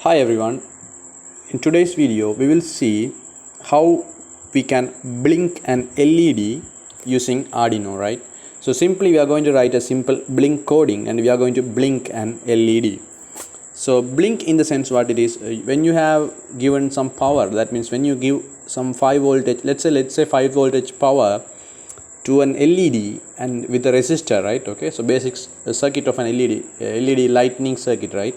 Hi everyone, in today's video we will see how we can blink an LED using Arduino, right? So simply we are going to write a simple blink coding and we are going to blink an LED. So blink in the sense what it is, when you have given some power, that means when you give some 5 voltage, let's say 5 voltage power to an LED and with a resistor, right? Okay, so basic circuit of an LED lightning circuit, right?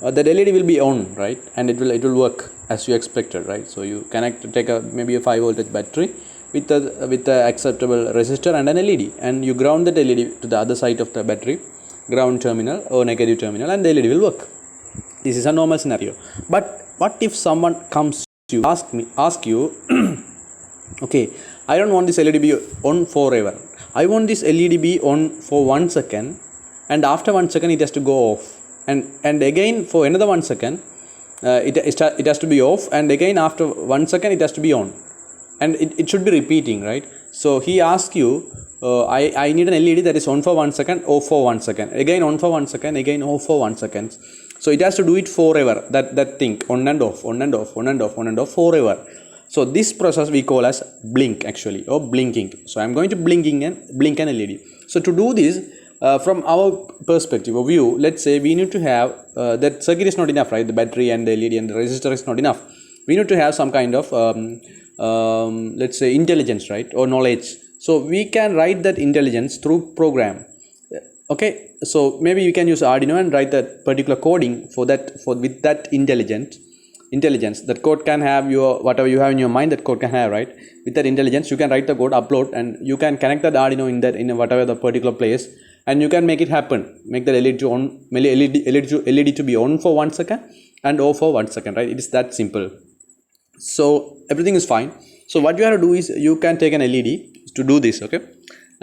That LED will be on, right, and it will work as you expected, right? So you take maybe a 5 voltage battery with a acceptable resistor and an LED, and you ground that LED to the other side of the battery, ground terminal or negative terminal, and the LED will work. This is a normal scenario. But what if someone comes to you, ask you okay, I don't want this LED be on forever. I want this LED be on for 1 second, and after 1 second it has to go off. And again for another 1 second it has to be off, and again after 1 second it has to be on, and it should be repeating, right? So he asks you, I need an LED that is on for 1 second, off for 1 second, again on for 1 second, again off for 1 second. So it has to do it forever, that thing, on and off, on and off, on and off, on and off, forever. So this process we call as blink actually, or blinking. So I'm going to blink an LED. So to do this, from our perspective of view, let's say we need to have that circuit is not enough, right? The battery and the LED and the resistor is not enough. We need to have some kind of let's say intelligence, right, or knowledge. So we can write that intelligence through program. Okay, so maybe you can use Arduino and write that particular coding with that intelligence. That code can have whatever you have in your mind, that code can have, right? With that intelligence you can write the code, upload, and you can connect that Arduino in whatever the particular place, and you can make it happen, make the LED to be on for 1 second and off for 1 second, right? It is that simple. So everything is fine. So what you have to do is you can take an LED to do this. Okay,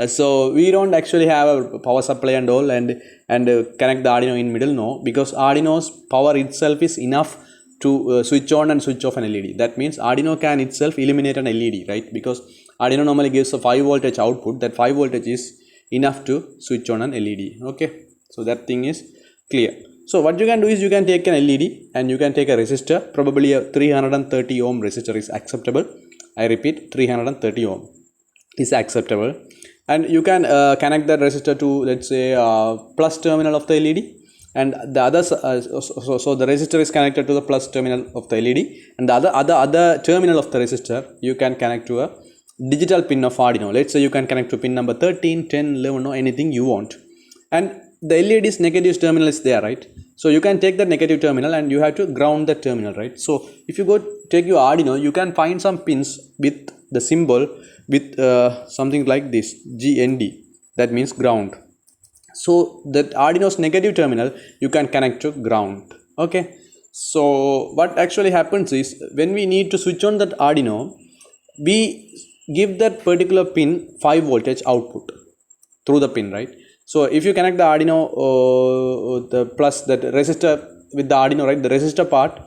so we don't actually have a power supply and all and connect the Arduino in middle, no, because Arduino's power itself is enough to switch on and switch off an LED. That means Arduino can itself eliminate an LED, right? Because Arduino normally gives a 5 voltage output. That 5 voltage is enough to switch on an LED. Okay, so that thing is clear. So what you can do is you can take an LED and you can take a resistor. Probably a 330 ohm resistor is acceptable. I repeat, 330 ohm is acceptable, and you can connect that resistor to, let's say, plus terminal of the LED, and the other so the resistor is connected to the plus terminal of the LED, and the other terminal of the resistor you can connect to a digital pin of Arduino. Let's say you can connect to pin number 13, 10, 11, or anything you want, and the LED's negative terminal is there, right? So you can take the negative terminal and you have to ground the terminal, right? So if you go take your Arduino, you can find some pins with the symbol with something like this, GND, that means ground. So that Arduino's negative terminal you can connect to ground. Okay, so what actually happens is when we need to switch on that Arduino, we give that particular pin 5 voltage output through the pin, right? So if you connect the Arduino the plus that resistor with the Arduino, right, the resistor part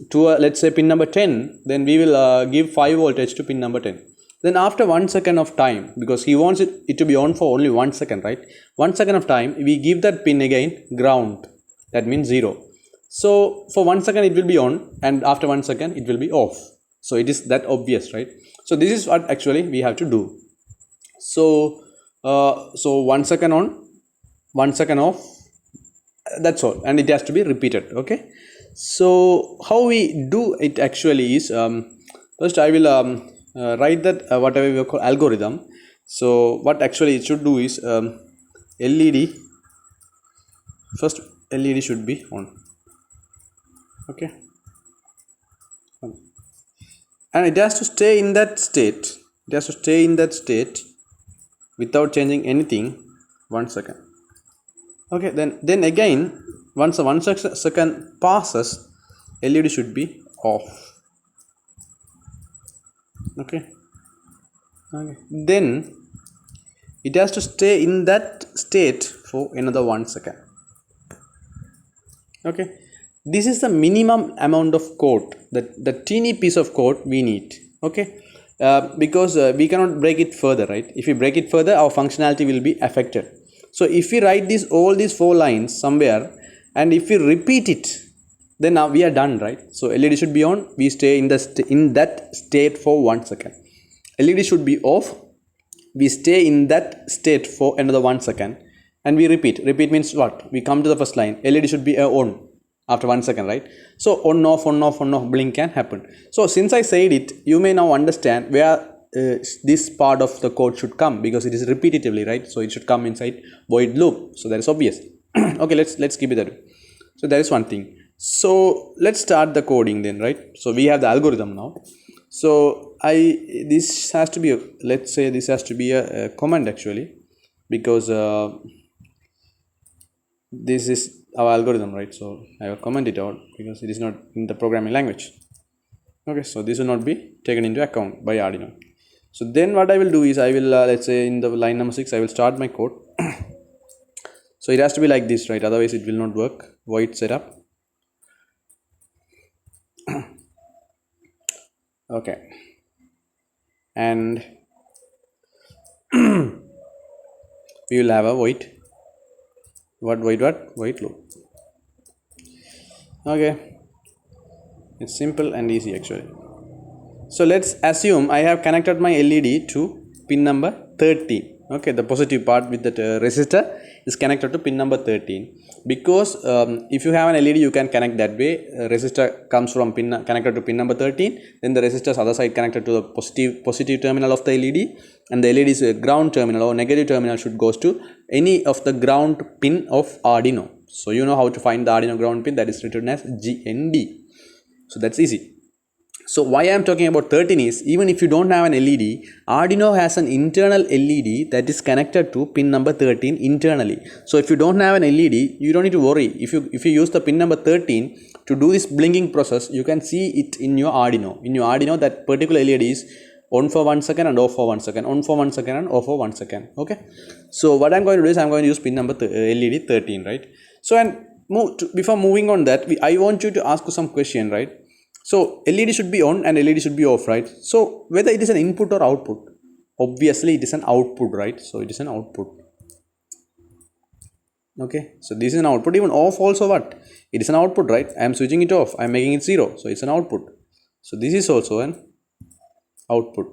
to let's say pin number 10, then we will give 5 voltage to pin number 10. Then after 1 second of time, because he wants it to be on for only 1 second, right? 1 second of time, we give that pin again ground, that means 0. So for 1 second it will be on, and after 1 second it will be off. So it is that obvious, right? So this is what actually we have to do. So 1 second on, 1 second off, that's all, and it has to be repeated. Okay, so how we do it actually is, first I will write that whatever we call algorithm. So what actually it should do is LED, first LED should be on. Okay, and it has to stay in that state. It has to stay in that state without changing anything. 1 second. Okay, then again once the 1 second passes, LED should be off. Okay, then it has to stay in that state for another 1 second. Okay, this is the minimum amount of code, the teeny piece of code we need. Okay, because we cannot break it further, right? If we break it further, our functionality will be affected. So if we write all these 4 lines somewhere, and if we repeat it then now we are done, right? So LED should be on, we stay in that state for 1 second. LED should be off, we stay in that state for another 1 second, and we repeat. Repeat means what? We come to the first line, LED should be on after 1 second, right? So on off blink can happen. So since I said it, you may now understand where this part of the code should come, because it is repetitively, right? So it should come inside void loop. So that is obvious. Okay, let's keep it that way. So that is one thing. So let's start the coding then, right? So we have the algorithm now. So this has to be let's say this has to be a command actually, because this is our algorithm, right? So I will comment it out because it is not in the programming language. Okay, so this will not be taken into account by Arduino. So then what I will do is I will let's say in the line number 6 I will start my code. So it has to be like this, right? Otherwise it will not work. Void setup. Okay, and we will have a void loop. Okay, it's simple and easy actually. So let's assume I have connected my LED to pin number 13. Okay, the positive part with that resistor is connected to pin number 13, because if you have an LED you can connect that way. Resistor comes from connected to pin number 13, then the resistor's other side connected to the positive terminal of the LED, and the LED's ground terminal or negative terminal should goes to any of the ground pin of Arduino. So you know how to find the Arduino ground pin, that is written as GND. So that's easy. So why I am talking about 13 is, even if you don't have an LED, Arduino has an internal LED that is connected to pin number 13 internally. So if you don't have an LED, you don't need to worry. If you use the pin number 13 to do this blinking process, you can see it in your Arduino. In your Arduino, that particular LED is on for 1 second and off for 1 second, on for 1 second and off for 1 second. Okay. So what I'm going to do is I'm going to use pin number LED 13, right? So before moving on that, I want you to ask some question, right? So LED should be on and LED should be off, right? So whether it is an input or output, obviously it is an output, right? So it is an output. Okay, so this is an output. Even off also what? It is an output, right? I am switching it off. I am making it 0. So it's an output. So this is also an output.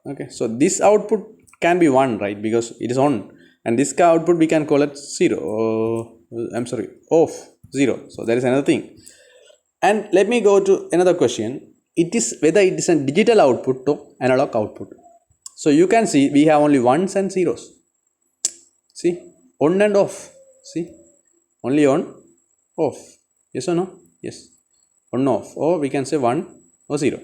Okay, so this output can be 1, right? Because it is on. And this output we can call it 0. Off, 0. So that is another thing. And let me go to another question. It is whether it is a digital output or analog output. So you can see we have only ones and zeros. See, on and off. See, only on, off. Yes or no? Yes. On, off. Or we can say 1 or 0.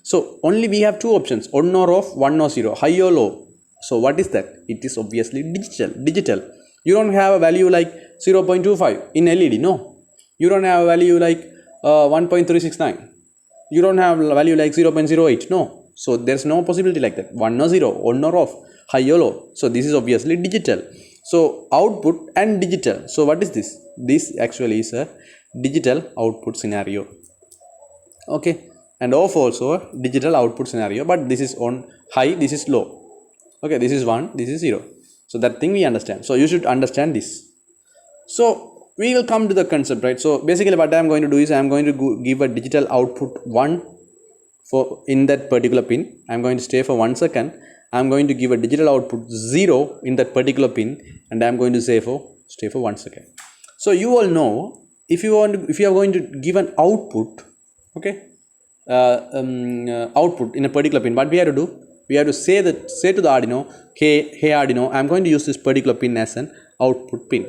So only we have two options, on or off, 1 or 0, high or low. So what is that? It is obviously digital. You don't have a value like 0.25 in LED. No. You don't have a value like 1.369. You don't have a value like 0.08. No. So there's no possibility like that. 1 or 0, on or off, high or low. So this is obviously digital. So output and digital. So what is this? This actually is a digital output scenario. Okay. And off also a digital output scenario. But this is on high, this is low. Okay. This is 1, this is 0. So that thing we understand. So you should understand this. So we will come to the concept, right? So basically what I am going to do is I am going to give a digital output 1 for in that particular pin. I am going to stay for 1 second. I am going to give a digital output 0 in that particular pin, and I am going to stay for 1 second. So you all know, if you are going to give an output, okay, output in a particular pin, what we have to do? We have to say to the Arduino, hey Arduino, I am going to use this particular pin as an output pin.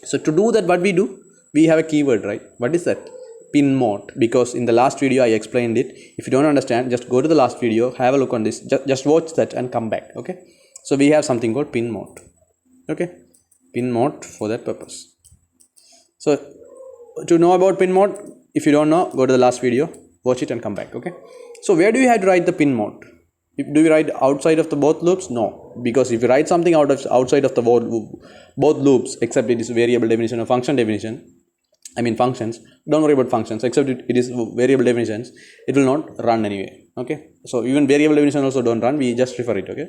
So to do that, what we do? We have a keyword, right? What is that? pinMode. Because in the last video I explained it. If you don't understand, just go to the last video, have a look on this, just watch that and come back. Okay. So we have something called pinMode. Okay. pinMode for that purpose. So to know about pinMode, if you don't know, go to the last video, watch it and come back. Okay. So where do you have to write the pinMode? Do we write outside of the both loops? No, because if you write something outside of the both loops, except it is variable definition or function definition, I mean functions, don't worry about functions, except it is variable definitions, it will not run anyway. Okay, so even variable definition also don't run, we just refer it. Okay,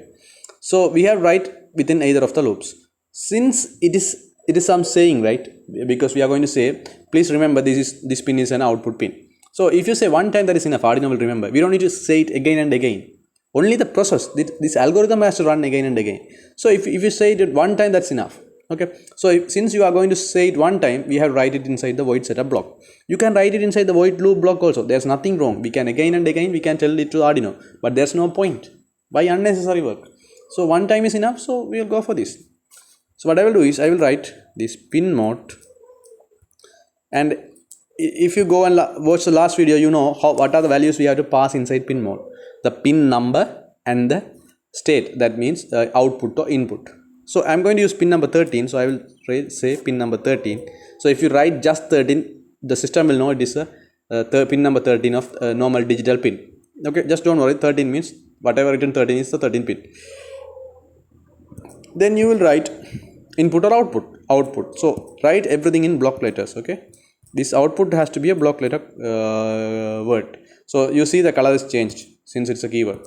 so we have write within either of the loops. Since it is it is some saying, right? Because we are going to say, please remember this pin is an output pin. So if you say one time, that is enough. Arduino will remember. We don't need to say it again and again. Only the process, this algorithm has to run again and again. So if you say it one time, that's enough. Okay, so since you are going to say it one time, we have to write it inside the void setup block. You can write it inside the void loop block also. There's nothing wrong. We can again and again, we can tell it to Arduino, but there's no point. Why unnecessary work? So one time is enough, so we'll go for this. So what I will do is, I will write this pinMode, and if you go and watch the last video, you know what are the values we have to pass inside pinMode. The pin number and the state, that means output or input. So I'm going to use pin number 13, so I will say pin number 13. So if you write just 13, the system will know it is a pin number 13 of normal digital pin. Okay, just don't worry, 13 means whatever written 13 is the 13 pin. Then you will write input or output. So write everything in block letters. Okay, this output has to be a block letter word. So you see the color is changed since it's a keyword.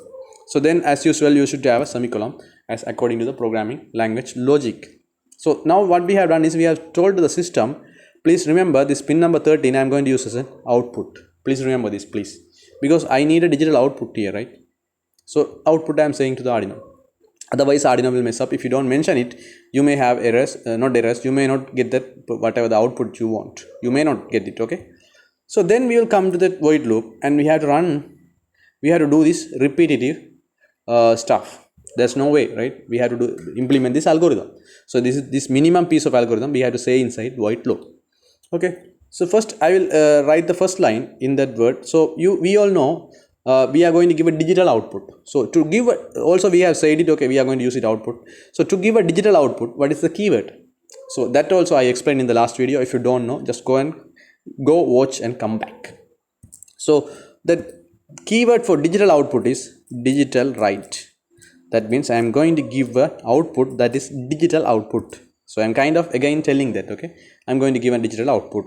So then, as usual, you should have a semicolon as according to the programming language logic. So now what we have done is, we have told to the system, please remember this pin number 13 I am going to use as an output. Please remember this, please, because I need a digital output here, right? So output I am saying to the Arduino. Otherwise Arduino will mess up. If you don't mention it, you may have errors, not errors, you may not get that whatever the output you want. You may not get it, okay? So then we will come to that void loop, and we have to do this repetitive stuff. There's no way, right? We have to implement this algorithm. So this minimum piece of algorithm we have to say inside void loop. Okay, so first I will write the first line in that word. So we all know we are going to give a digital output. So to give also we have said it, okay, we are going to use it output. So to give a digital output, what is the keyword? So that also I explained in the last video. If you don't know, just go watch and come back. So the keyword for digital output is digitalWrite. That means I am going to give an output that is digital output. So I am kind of again telling that, okay, I am going to give a digital output.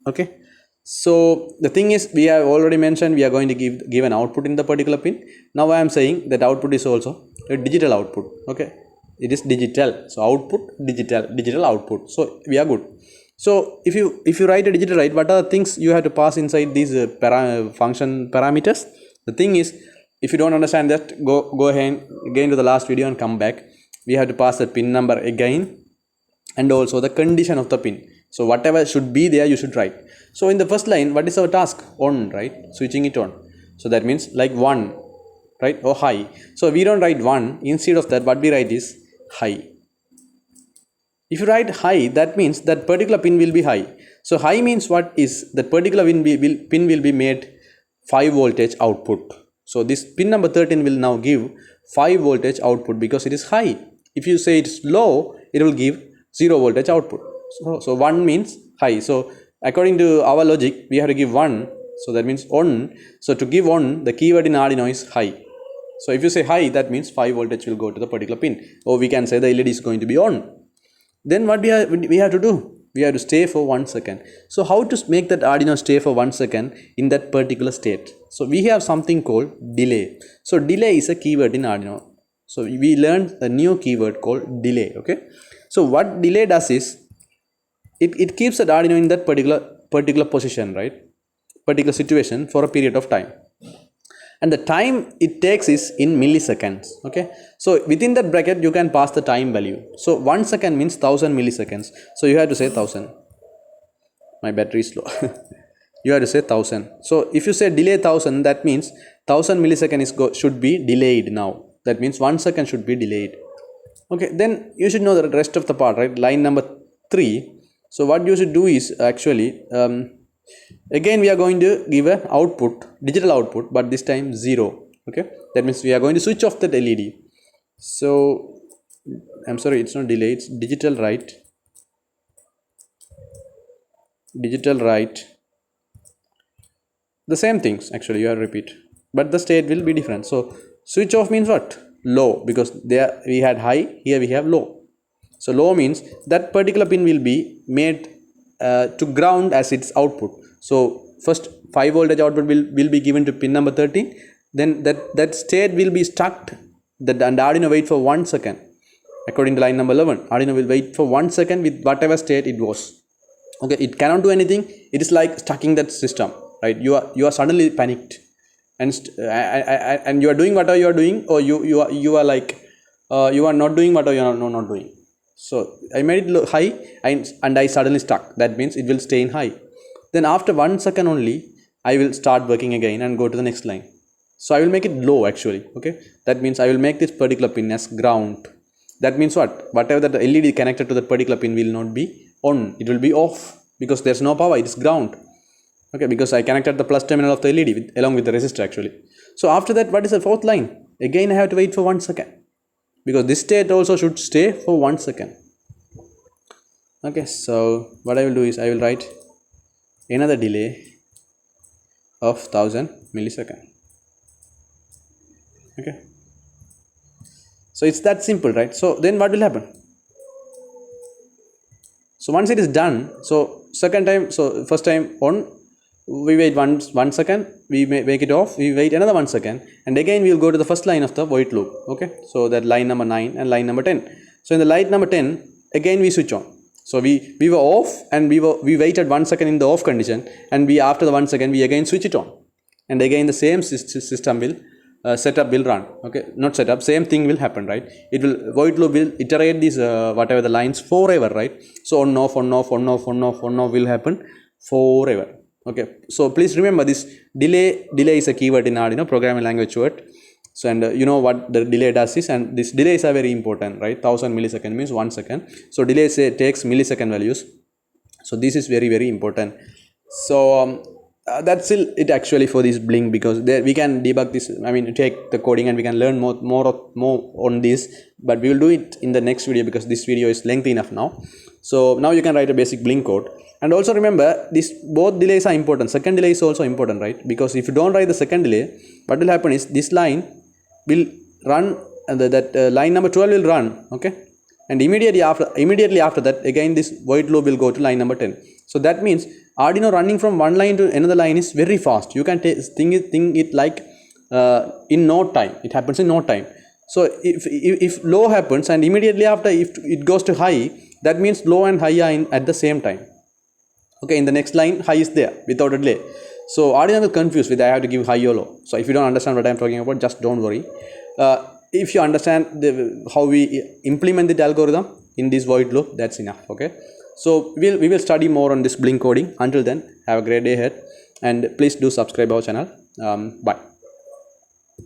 Okay, so the thing is, we have already mentioned we are going to give an output in the particular pin. Now I am saying that output is also a digital output. Okay, it is digital, so output digital output. So we are good. So if you write a digitalWrite, what are the things you have to pass inside these function parameters? The thing is, if you don't understand that, go ahead again to the last video and come back. We have to pass the pin number again, and also the condition of the pin. So whatever should be there, you should write. So in the first line, what is our task? On, right? Switching it on. So that means like 1, right? Or high. So we don't write 1. Instead of that, what we write is high. If you write high, that means that particular pin will be high. So high means what is that particular pin will be made 5 voltage output. So this pin number 13 will now give 5 voltage output because it is high. If you say it's low, it will give 0 voltage output. So 1 means high. So according to our logic, we have to give 1. So that means on. So to give on, the keyword in Arduino is high. So if you say high, that means 5 voltage will go to the particular pin. Or we can say the LED is going to be on. Then what we have to do? We have to stay for 1 second. So how to make that Arduino stay for 1 second in that particular state? So we have something called delay. So delay is a keyword in Arduino. So we learned a new keyword called delay. Okay. So what delay does is, it keeps that Arduino in that particular position, right? Particular situation for a period of time. And the time it takes is in milliseconds. Okay, so within that bracket you can pass the time value. So 1 second means 1000 milliseconds. So you have to say 1000. My battery is low. You have to say 1000. So if you say delay 1000, that means 1000 milliseconds should be delayed now. That means 1 second should be delayed. Okay, then you should know the rest of the part, right? Line number 3. So what you should do is actually again we are going to give an output, digital output, but this time 0. Okay, that means we are going to switch off that LED. So I'm sorry, it's not delay, it's digitalWrite. The same things actually you have to repeat, but the state will be different. So switch off means what? Low, because there we had high, here we have low. So low means that particular pin will be made to ground as its output. So first 5 voltage output will be given to pin number 13. Then that state will be stuck. The Arduino wait for 1 second. according to line number 11, Arduino will wait for 1 second with whatever state it was. Okay, it cannot do anything. It is like stucking that system, right? You are suddenly panicked, and you are doing whatever you are doing, or you are like you are not doing whatever you are not doing. So I made it high, and I suddenly stuck. That means it will stay in high. Then after 1 second only, I will start working again and go to the next line. So I will make it low actually. Okay, that means I will make this particular pin as ground. That means what? Whatever that LED connected to that particular pin will not be on. It will be off because there's no power. It is ground. Okay, because I connected the plus terminal of the LED along with the resistor actually. So after that, what is the fourth line? Again, I have to wait for 1 second because this state also should stay for 1 second. Okay, so what I will do is I will write another delay of 1000 millisecond. Okay, so it's that simple, right? So then what will happen? So once it is done, so second time, so first time on, we wait 1 second, we make it off, we wait another 1 second, and again we will go to the first line of the void loop. Okay, so that line number 9 and line number 10. So in the line number 10, again we switch on. So we were off, and we waited 1 second in the off condition, and we after the 1 second we again switch it on, and again the same system will setup will run. Okay, not setup, same thing will happen, right? It will void loop will iterate these whatever the lines forever, right? So on off will happen forever. Okay, so please remember this delay is a keyword in Arduino programming language word. So and you know what the delay does is, and these delays are very important, right? 1000 millisecond means 1 second. So delay takes millisecond values. So this is very important. So that's it actually for this blink, because there we can debug this. I mean, take the coding and we can learn more on this, but we will do it in the next video because this video is lengthy enough now. So now you can write a basic blink code. And also remember, this both delays are important. Second delay is also important, right? Because if you don't write the second delay, what will happen is this line will run, and that line number 12 will run. Okay, and immediately after that, again this void loop will go to line number 10. So that means Arduino running from one line to another line is very fast. You can think it like in no time. It happens in no time. So if low happens and immediately after if it goes to high, that means low and high are at the same time. Okay, in the next line high is there without a delay. So Arduino will confuse with I have to give high or low. So if you don't understand what I am talking about, just don't worry. If you understand how we implement the algorithm in this void loop, that's enough. Okay, so we will study more on this blink coding. Until then, have a great day ahead, and please do subscribe our channel. Bye.